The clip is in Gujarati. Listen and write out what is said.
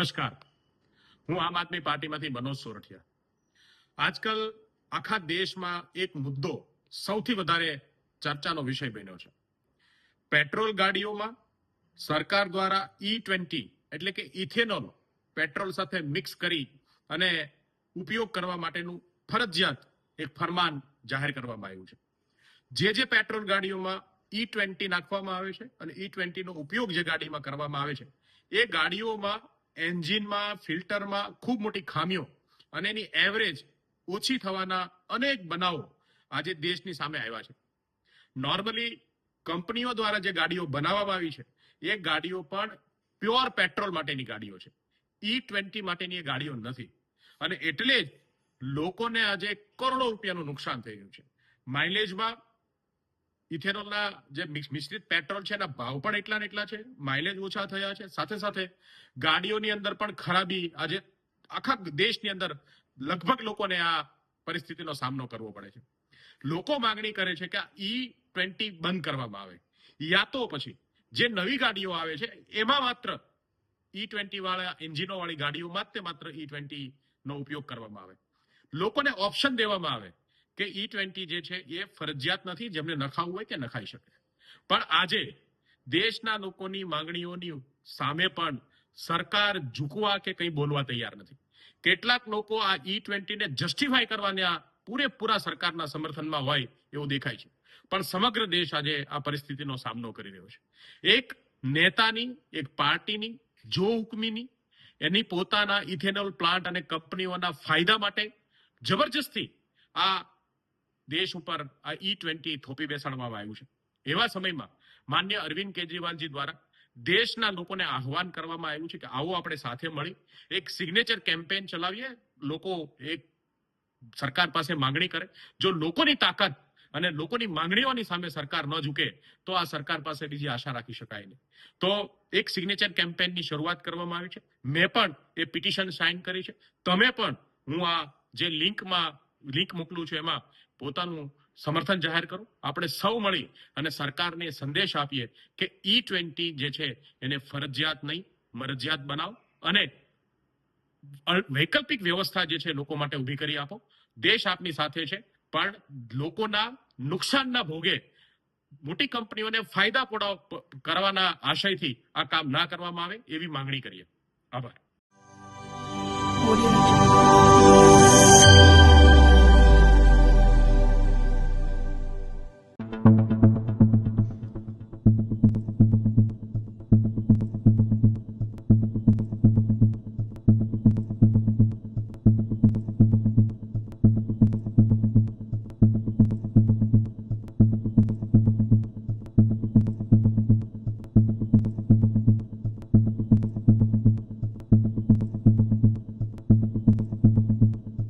નમસ્કાર, હું આમ આદમી પાર્ટીમાંથી મનોજ સોરઠિયા. આજકાલ આખા દેશમાં એક મુદ્દો સૌથી વધારે ચર્ચાનો વિષય બન્યો છે. પેટ્રોલ ગાડીઓમાં સરકાર દ્વારા E20 એટલે કે ઇથેનોલ પેટ્રોલ સાથે મિક્સ કરી અને ઉપયોગ કરવા માટેનું ફરજિયાત એક ફરમાન જાહેર કરવામાં આવ્યું છે. જે પેટ્રોલ ગાડીઓમાં E20 નાખવામાં આવે છે અને E20 નો ઉપયોગ જે ગાડીમાં કરવામાં આવે છે, એ ગાડીઓમાં એન્જિનમાં, ફિલ્ટરમાં ખૂબ મોટી ખામીઓ અને એની એવરેજ ઓછી થવાના અનેક બનાવો આજે દેશની સામે આવ્યા છે. નોર્મલી કંપનીઓ દ્વારા જે ગાડીઓ બનાવવામાં આવી છે, એ ગાડીઓ પણ પ્યોર પેટ્રોલ માટેની ગાડીઓ છે. E20 માટેની એ ગાડીઓ નથી અને એટલે જ લોકોને આજે કરોડો રૂપિયાનું નુકસાન થઈ રહ્યું છે. માઇલેજમાં ઇથેનોલના જે મિશ્રિત પેટ્રોલ છે એના ભાવ પણ એટલા ને એટલા છે, માઇલેજ ઓછા થયા છે. સાથે સાથે ગાડીઓની અંદર પણ ખરાબી આજે આખા દેશની અંદર લગભગ લોકોને આ પરિસ્થિતિનો સામનો કરવો પડે છે. લોકો માંગણી કરે છે કે આ E20 બંધ કરવામાં આવે, યા તો પછી જે નવી ગાડીઓ આવે છે એમાં માત્ર E20 વાળા એન્જિનો વાળી ગાડીઓમાં જ માત્ર E20 નો ઉપયોગ કરવામાં આવે. લોકોને ઓપ્શન દેવામાં આવે કે E20 જે છે એ ફરજિયાત નથી, જેમને નખાવું હોય તે નખાઈ શકે. પણ આજે દેશના લોકોની માંગણીઓની સામે પણ સરકાર ઝૂકવા કે કંઈ બોલવા તૈયાર નથી. કેટલાક લોકો આ E20 ને જસ્ટિફાય કરવાના પૂરેપૂરા સરકારના સમર્થનમાં હોય એવું દેખાય છે. પણ સમગ્ર દેશ આજે આ પરિસ્થિતિનો સામનો કરી રહ્યો છે. એક નેતાની, એક પાર્ટીની જો હુકમીની, એની પોતાના ઇથેનોલ પ્લાન્ટ અને કંપનીઓના ફાયદા માટે જબરજસ્તી આ દેશ ઉપર આ E20 થોપી બેસાડવામાં આવ્યું છે. એવા સમયમાં માન્ય અરવિંદ કેજરીવાલજી દ્વારા દેશના લોકોને આહવાન કરવામાં આવ્યું છે કે આવો આપણે સાથે મળી એક સિગ્નેચર કેમ્પેન ચલાવીએ, લોકો એક સરકાર પાસે માંગણી કરે. જો લોકોની તાકાત અને લોકોની માંગણીઓની સામે સરકાર ન ઝૂકે તો આ સરકાર પાસે બીજી આશા રાખી શકાય નહીં. તો એક સિગ્નેચર કેમ્પેનની શરૂઆત કરવામાં આવી છે. મેં પણ એ પિટિશન સાઇન કરી છે. તમે પણ, હું આ જે લિંક મોકલું છું એમાં પોતાનું સમર્થન જાહેર કરો. આપણે સૌ મળી અને સરકારને સંદેશ આપીએ કે E20 જે છે એને ફરજિયાત નહીં, મરજિયાત બનાવો અને વૈકલ્પિક વ્યવસ્થા જે છે લોકો માટે ઊભી કરી આપો. દેશ આપની સાથે છે, પણ લોકોના નુકસાનના ભોગે મોટી કંપનીઓને ફાયદા કરવાના આશયથી આ કામ ના કરવામાં આવે એવી માંગણી કરીએ. આભાર.